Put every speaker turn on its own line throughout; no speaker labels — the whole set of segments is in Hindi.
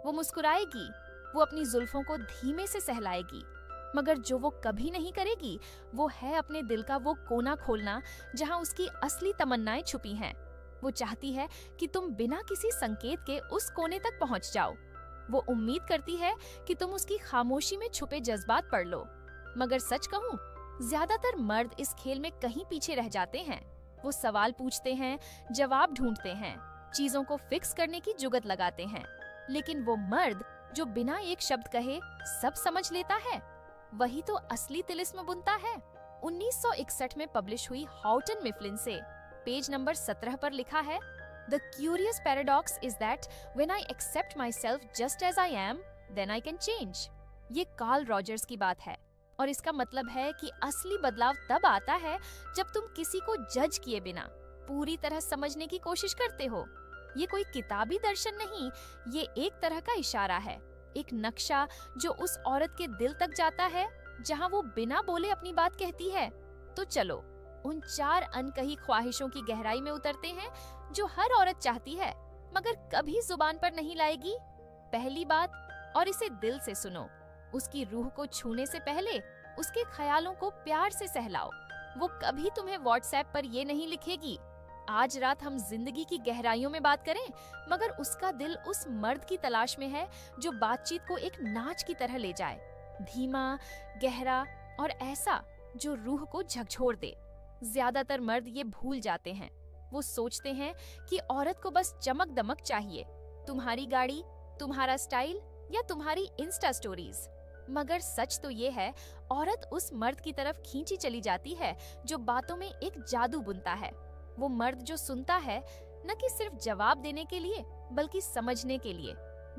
वो मुस्कुराएगी, वो अपनी जुल्फों को धीमे से सहलाएगी, मगर जो वो कभी नहीं करेगी वो है अपने दिल का वो कोना खोलना जहां उसकी असली तमन्नाएं छुपी हैं। वो चाहती है कि तुम बिना किसी संकेत के उस कोने तक पहुंच जाओ। वो उम्मीद करती है कि तुम उसकी खामोशी में छुपे जज्बात पढ़ लो। मगर सच कहूं, ज्यादातर मर्द इस खेल में कहीं पीछे रह जाते हैं। वो सवाल पूछते हैं, जवाब ढूंढते हैं, चीजों को फिक्स करने की जुगत लगाते हैं, लेकिन वो मर्द जो बिना एक शब्द कहे सब समझ लेता है, वही तो असली तिलिस्म बुनता है। 1961 में पब्लिश हुई हॉउटन मिफलिन से पेज नंबर 17 पर लिखा है, The curious paradox is that when I accept myself just as I am, then I can change. ये कार्ल रॉजर्स की बात है और इसका मतलब है कि असली बदलाव तब आता है जब तुम किसी को जज किए बिना पूरी तरह समझने की कोशिश करते हो। ये कोई किताबी दर्शन नहीं, ये एक तरह का इशारा है, एक नक्शा जो उस औरत के दिल तक जाता है जहां वो बिना बोले अपनी बात कहती है। तो चलो उन 4 अनकही ख्वाहिशों की गहराई में उतरते हैं जो हर औरत चाहती है मगर कभी जुबान पर नहीं लाएगी। पहली बात, और इसे दिल से सुनो, उसकी रूह को छूने से पहले उसके ख्यालों को प्यार से सहलाओ। वो कभी तुम्हें व्हाट्सएप पर ये नहीं लिखेगी, आज रात हम जिंदगी की गहराइयों में बात करें, मगर उसका दिल उस मर्द की तलाश में है जो बातचीत को एक नाच की तरह ले जाए, धीमा, गहरा और ऐसा जो रूह को झकझोर दे। ज्यादातर मर्द ये भूल जाते हैं। वो सोचते हैं कि औरत को बस चमक दमक चाहिए, तुम्हारी गाड़ी, तुम्हारा स्टाइल या तुम्हारी इंस्टा स्टोरीज। मगर सच तो ये है, औरत उस मर्द की तरफ खींची चली जाती है जो बातों में एक जादू बुनता है। वो मर्द जो सुनता है, न कि सिर्फ जवाब देने के लिए बल्कि समझने के लिए।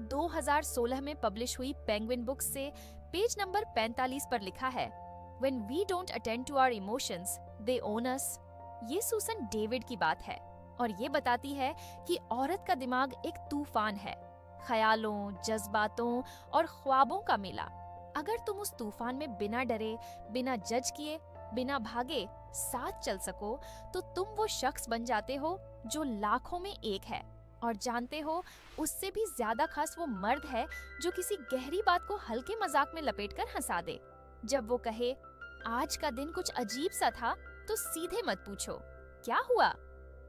2016 में पब्लिश हुई पेंगुइन बुक्स से पेज नंबर 45 पर लिखा है, When we don't attend to our emotions, they own us. ये सूसन डेविड की बात है और ये बताती है कि औरत का दिमाग एक तूफान है, ख्यालों, जज्बातों और ख्वाबों का मेला। अगर तुम उस तूफान में बिना डरे, बिना जज किए, बिना भागे साथ चल सको, तो तुम वो शख्स बन जाते हो जो लाखों में एक है। और जानते हो, उससे भी ज्यादा खास वो मर्द है जो किसी गहरी बात को हल्के मजाक में लपेटकर हंसा दे। जब वो कहे, आज का दिन कुछ अजीब सा था, तो सीधे मत पूछो क्या हुआ,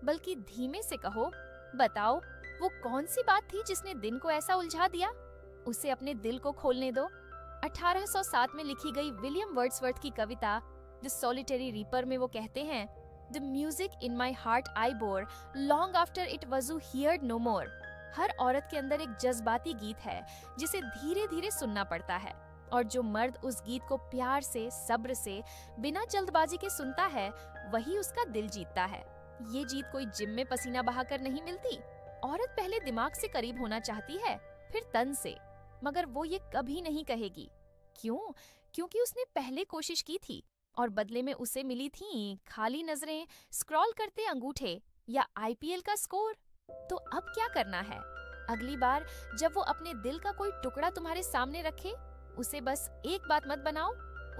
बल्कि धीमे से कहो, बताओ वो कौन सी बात थी जिसने दिन को ऐसा उलझा दिया। उसे अपने दिल को खोलने दो। 1807 में लिखी गई विलियम वर्ड्सवर्थ की कविता द सॉलिटरी रीपर में वो कहते हैं, the music in my heart I bore long after it was heard no more. हर औरत के अंदर एक जज्बाती गीत है जिसे धीरे धीरे सुनना पड़ता है, और जो मर्द उस गीत को प्यार से, सब्र से, बिना जल्दबाजी के सुनता है, वही उसका दिल जीतता है। ये जीत कोई जिम में पसीना बहाकर नहीं मिलती। औरत पहले दिमाग से करीब होना चाहती है, फिर तन से, मगर वो ये कभी नहीं कहेगी। क्यों? क्योंकि उसने पहले कोशिश की थी और बदले में उसे मिली थी खाली नजरें, स्क्रॉल करते अंगूठे या आईपीएल का स्कोर। तो अब क्या करना है? अगली बार जब वो अपने दिल का कोई टुकड़ा तुम्हारे सामने रखे, उसे बस एक बात मत बनाओ,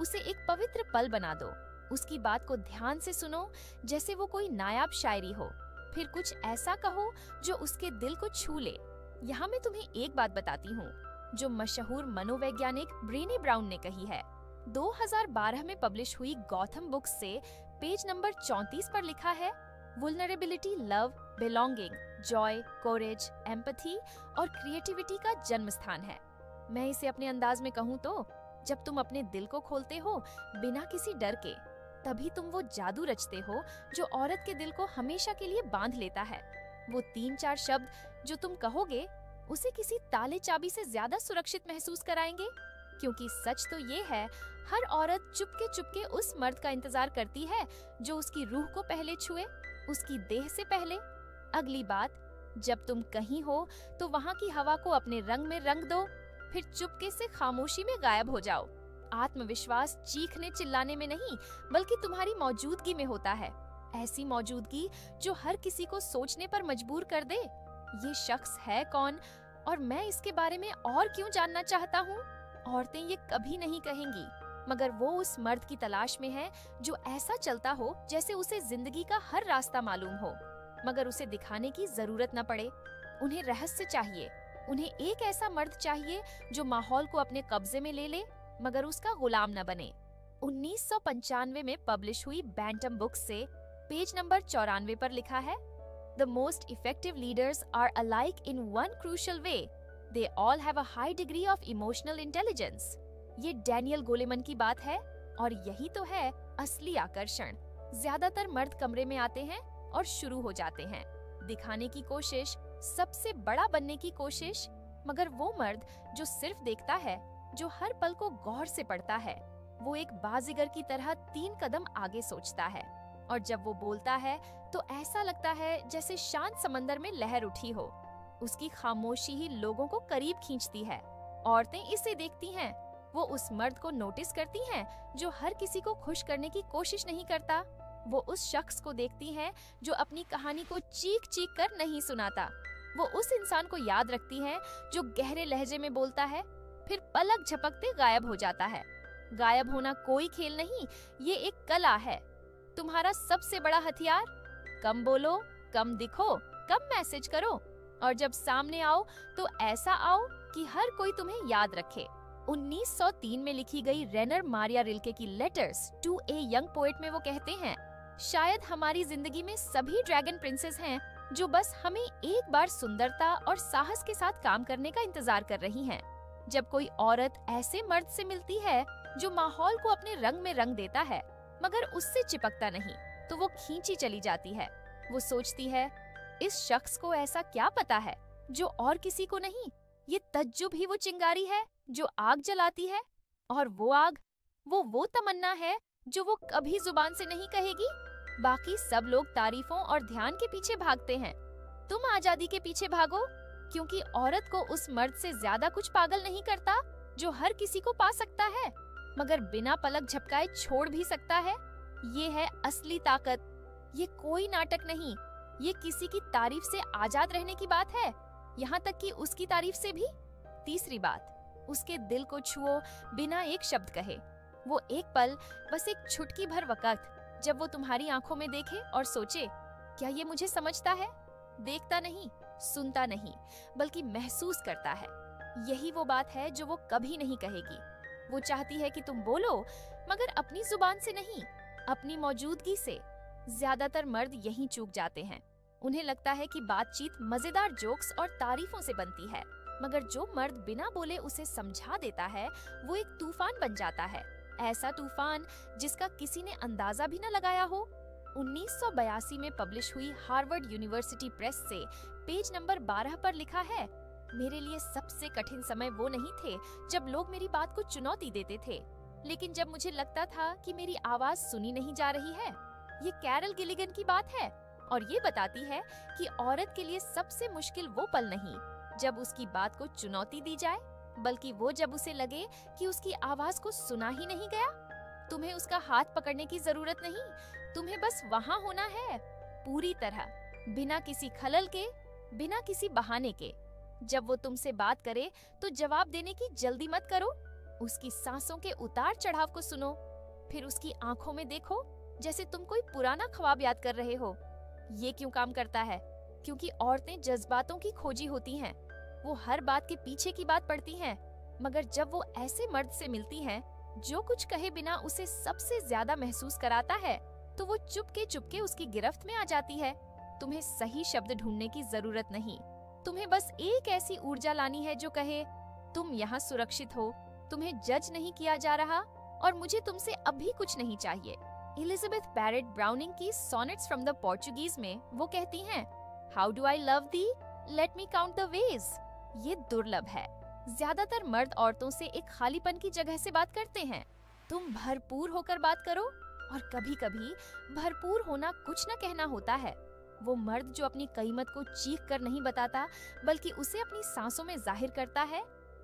उसे एक पवित्र पल बना दो। उसकी बात को ध्यान से सुनो जैसे वो कोई नायाब शायरी हो। फिर कुछ ऐसा कहो जो उसके दिल को छू ले। यहाँ मैं तुम्हें एक बात बताती हूँ जो मशहूर मनोवैज्ञानिक ब्रेने ब्राउन ने कही है। 2012 में पब्लिश हुई गौथम बुक्स से पेज नंबर 34 पर लिखा है, वुल्नरेबिलिटी लव, बिलोंगिंग, जॉय, कोरेज, एम्पैथी और क्रिएटिविटी का जन्म स्थान है। मैं इसे अपने अंदाज में कहूँ तो, जब तुम अपने दिल को खोलते हो बिना किसी डर के, तभी तुम वो जादू रचते हो जो औरत के दिल को हमेशा के लिए बांध लेता है। वो 3-4 शब्द जो तुम कहोगे उसे किसी ताले चाबी से ज्यादा सुरक्षित महसूस कराएंगे। क्योंकि सच तो ये है, हर औरत चुपके चुपके उस मर्द का इंतजार करती है जो उसकी रूह को पहले छुए, उसकी देह से पहले। अगली बात, जब तुम कहीं हो तो वहाँ की हवा को अपने रंग में रंग दो, फिर चुपके से खामोशी में गायब हो जाओ। आत्मविश्वास चीखने चिल्लाने में नहीं, बल्कि तुम्हारी मौजूदगी में होता है। ऐसी मौजूदगी जो हर किसी को सोचने पर मजबूर कर दे, ये शख्स है कौन और मैं इसके बारे में और क्यों जानना चाहता हूँ। औरतें ये कभी नहीं कहेंगी, मगर वो उस मर्द की तलाश में है जो ऐसा चलता हो जैसे उसे जिंदगी का हर रास्ता मालूम हो, मगर उसे दिखाने की जरूरत न पड़े। उन्हें रहस्य चाहिए, उन्हें एक ऐसा मर्द चाहिए जो माहौल को अपने कब्जे में ले ले मगर उसका गुलाम न बने। 1995 में पब्लिश हुई बैंटम बुक्स से पेज नंबर 94 पर लिखा है, The most effective leaders are alike in one crucial way. They all have a high degree of emotional intelligence. ये डैनियल गोलेमन की बात है और यही तो है असली आकर्षण। ज्यादातर मर्द कमरे में आते हैं और शुरू हो जाते हैं दिखाने की कोशिश, सबसे बड़ा बनने की कोशिश, मगर वो मर्द जो सिर्फ देखता है, जो हर पल को गौर से पढ़ता है, वो एक बाजीगर की तरह 3 कदम आगे सोचता है और जब वो बोलता है तो ऐसा लगता है जैसे शांत समंदर में लहर उठी हो। उसकी खामोशी ही लोगों को करीब खींचती है। औरतें इसे देखती हैं, वो उस मर्द को नोटिस करती हैं जो हर किसी को खुश करने की कोशिश नहीं करता। वो उस शख्स को देखती हैं जो अपनी कहानी को चीख चीख कर नहीं सुनाता। वो उस इंसान को याद रखती हैं जो गहरे लहजे में बोलता है फिर पलक झपकते गायब हो जाता है। गायब होना कोई खेल नहीं, ये एक कला है। तुम्हारा सबसे बड़ा हथियार, कम बोलो, कम दिखो, कम मैसेज करो और जब सामने आओ तो ऐसा आओ कि हर कोई तुम्हें याद रखे। 1903 में लिखी गई रेनर मारिया रिल्के की letters to a young poet में वो कहते हैं, शायद हमारी जिंदगी में सभी ड्रैगन प्रिंसेस हैं जो बस हमें एक बार सुंदरता और साहस के साथ काम करने का इंतजार कर रही हैं। जब कोई औरत ऐसे मर्द से मिलती है जो माहौल को अपने रंग में रंग देता है मगर उससे चिपकता नहीं, तो वो खींची चली जाती है। वो सोचती है, इस शख्स को ऐसा क्या पता है जो और किसी को नहीं। ये तज्जुब ही वो चिंगारी है जो आग जलाती है और वो आग वो तमन्ना है जो वो कभी जुबान से नहीं कहेगी। बाकी सब लोग तारीफों और ध्यान के पीछे भागते हैं, तुम आजादी के पीछे भागो, क्योंकि औरत को उस मर्द से ज्यादा कुछ पागल नहीं करता जो हर किसी को पा सकता है मगर बिना पलक झपकाए छोड़ भी सकता है। ये है असली ताकत। ये कोई नाटक नहीं, ये किसी की तारीफ से आजाद रहने की बात है, यहाँ तक कि उसकी तारीफ से भी। तीसरी बात, उसके दिल को छुओ बिना एक शब्द कहे। वो एक पल, बस एक छुटकी भर वक्त, जब वो तुम्हारी आंखों में देखे और सोचे, क्या ये मुझे समझता है? देखता नहीं, सुनता नहीं, बल्कि महसूस करता है। यही वो बात है जो वो कभी नहीं कहेगी। वो चाहती है कि तुम बोलो, मगर अपनी जुबान से नहीं, अपनी मौजूदगी से। ज्यादातर मर्द यहीं चूक जाते हैं। उन्हें लगता है कि बातचीत मजेदार जोक्स और तारीफों से बनती है, मगर जो मर्द बिना बोले उसे समझा देता है, वो एक तूफान बन जाता है। ऐसा तूफान जिसका किसी ने अंदाजा भी न लगाया हो। 1982 में पब्लिश हुई हार्वर्ड यूनिवर्सिटी प्रेस से पेज नंबर 12 पर लिखा है, मेरे लिए सबसे कठिन समय वो नहीं थे जब लोग मेरी बात को चुनौती देते थे, लेकिन जब मुझे लगता था कि मेरी आवाज सुनी नहीं जा रही है। ये कैरल गिलिगन की बात है और ये बताती है कि औरत के लिए सबसे मुश्किल वो पल नहीं जब उसकी बात को चुनौती दी जाए, बल्कि वो जब उसे लगे कि उसकी आवाज को सुना ही नहीं गया। तुम्हें उसका हाथ पकड़ने की जरूरत नहीं, तुम्हें बस वहाँ होना है, पूरी तरह, बिना किसी खलल के, बिना किसी बहाने के। जब वो तुमसे बात करे तो जवाब देने की जल्दी मत करो। उसकी सांसों के उतार चढ़ाव को सुनो, फिर उसकी आंखों में देखो जैसे तुम कोई पुराना ख्वाब याद कर रहे हो। ये क्यों काम करता है? क्योंकि औरतें जज्बातों की खोजी होती हैं। वो हर बात के पीछे की बात पढ़ती हैं, मगर जब वो ऐसे मर्द से मिलती हैं जो कुछ कहे बिना उसे सबसे ज्यादा महसूस कराता है, तो वो चुपके उसकी गिरफ्त में आ जाती है। तुम्हें सही शब्द ढूंढने की जरूरत नहीं, तुम्हें बस एक ऐसी ऊर्जा लानी है जो कहे, तुम यहाँ सुरक्षित हो, तुम्हें जज नहीं किया जा रहा और मुझे तुमसे अभी कुछ नहीं चाहिए। एलिजाबेथ बैरेट ब्राउनिंग की सोनेट्स फ्रॉम द पोर्चुगीज में वो कहती हैं, how do I love the, let me count the ways. ये दुर्लभ है। ज्यादातर मर्द औरतों से एक खालीपन की जगह से बात करते हैं। तुम भरपूर होकर बात करो, और कभी कभी भरपूर होना कुछ न कहना होता है। वो मर्द जो अपनी कीमत को चीख कर नहीं बताता, बल्कि उसे अपनी सांसों में जाहिर करता है,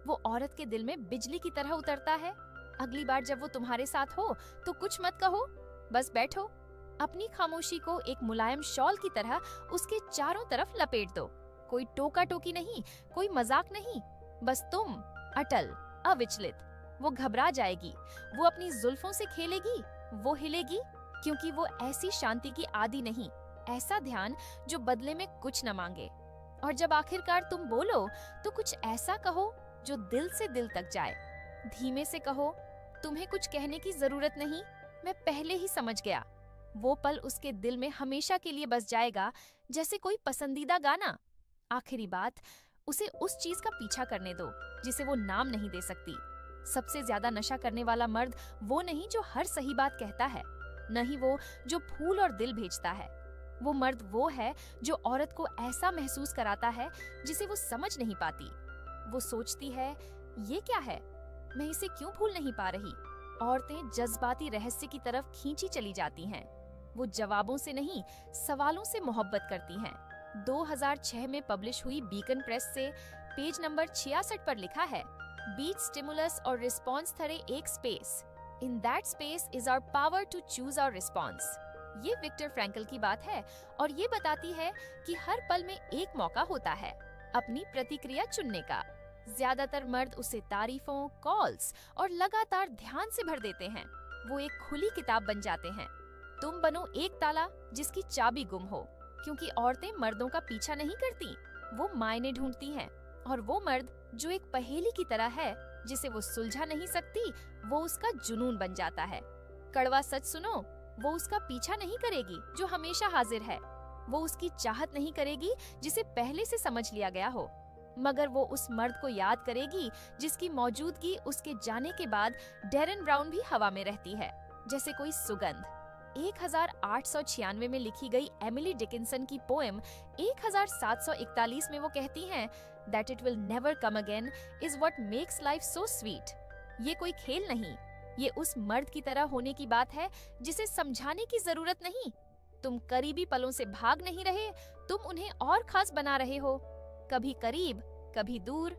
वो औरत के दिल में बिजली की तरह उतरता है। अगली बार जब वो तुम्हारे साथ हो तो कुछ मत कहो, बस बैठो। अपनी खामोशी को एक मुलायम शॉल की तरह उसके चारों तरफ लपेट दो। कोई टोका टोकी नहीं, कोई मजाक नहीं, बस तुम अटल, अविचलित। वो घबरा जाएगी, वो अपनी जुल्फों से खेलेगी, वो हिलेगी, क्योंकि वो ऐसी शांति की आदी नहीं, ऐसा ध्यान जो बदले में कुछ न मांगे। और जब आखिरकार तुम बोलो तो कुछ ऐसा कहो जो दिल से दिल तक जाए। धीमे से कहो, तुम्हें कुछ कहने की जरूरत नहीं, मैं पहले ही समझ गया। वो पल उसके दिल में हमेशा के लिए बस जाएगा, जैसे कोई पसंदीदा गाना। आखिरी बात, उसे उस चीज का पीछा करने दो जिसे वो नाम नहीं दे सकती। सबसे ज्यादा नशा करने वाला मर्द वो नहीं जो हर सही बात कहता है, न ही वो जो फूल और दिल भेजता है। वो मर्द वो है जो औरत को ऐसा महसूस कराता है जिसे वो समझ नहीं पाती। वो सोचती है, ये क्या है, मैं इसे क्यों भूल नहीं पा रही। औरतें जज्बाती रहस्य की तरफ खींची चली जाती हैं। वो जवाबों से नहीं, सवालों से मोहब्बत करती हैं। 2006 में पब्लिश हुई बीकन प्रेस से पेज नंबर 66 पर लिखा है, बीट स्टिमुलस और रिस्पॉन्स थरे एक space, in that space is our power to choose our response. ये विक्टर फ्रैंकल की बात है और ये बताती है कि हर पल में एक मौका होता है अपनी प्रतिक्रिया चुनने का। ज्यादातर मर्द उसे तारीफों, कॉल्स और लगातार ध्यान से भर देते हैं। वो एक खुली किताब बन जाते हैं। तुम बनो एक ताला जिसकी चाबी गुम हो, क्योंकि औरतें मर्दों का पीछा नहीं करती, वो मायने ढूंढती हैं। और वो मर्द जो एक पहेली की तरह है जिसे वो सुलझा नहीं सकती, वो उसका जुनून बन जाता है। कड़वा सच सुनो, वो उसका पीछा नहीं करेगी जो हमेशा हाजिर है। वो उसकी चाहत नहीं करेगी जिसे पहले से समझ लिया गया हो, मगर वो उस मर्द को याद करेगी जिसकी मौजूदगी उसके जाने के बाद डेरन ब्राउन भी हवा में रहती है जैसे कोई सुगंध। 1896 में लिखी गई एमिली डिकिंसन की पोएम 1741 में वो कहती हैं, That it will never come again is what makes life so sweet। ये कोई खेल नहीं, ये उस मर्द की तरह होने की बात है जिसे समझाने की जरूरत नहीं। तुम करीबी पलों से भाग नहीं रहे, तुम उन्हें और खास बना रहे हो। कभी करीब, कभी दूर,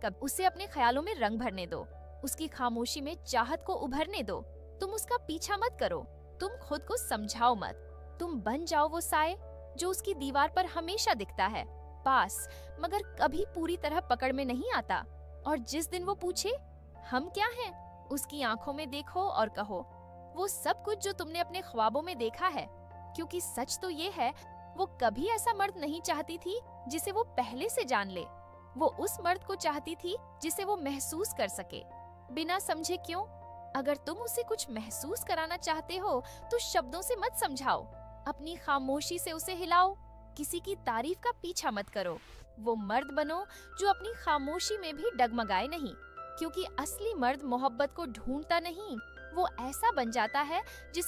कब उसे अपने ख्यालों में रंग भरने दो। उसकी खामोशी में चाहत को उभरने दो। तुम उसका पीछा मत करो, तुम खुद को समझाओ मत। तुम बन जाओ वो साए जो उसकी दीवार पर हमेशा दिखता है, पास, मगर कभी पूरी तरह पकड़ में नहीं आता। और जिस दिन वो पूछे, हम क्या हैं, उसकी आंखों में देखो और कहो, वो सब कुछ जो तुमने अपने ख्वाबों में देखा है। क्योंकि सच तो ये है, वो कभी ऐसा मर्द नहीं चाहती थी जिसे वो पहले से जान ले। वो उस मर्द को चाहती थी जिसे वो महसूस कर सके, बिना समझे क्यों। अगर तुम उसे कुछ महसूस कराना चाहते हो तो शब्दों से मत समझाओ, अपनी खामोशी से उसे हिलाओ। किसी की तारीफ का पीछा मत करो। वो मर्द बनो जो अपनी खामोशी में भी डगमगाए नहीं, क्योंकि असली मर्द मोहब्बत को ढूंढता नहीं, वो ऐसा बन जाता है जिसे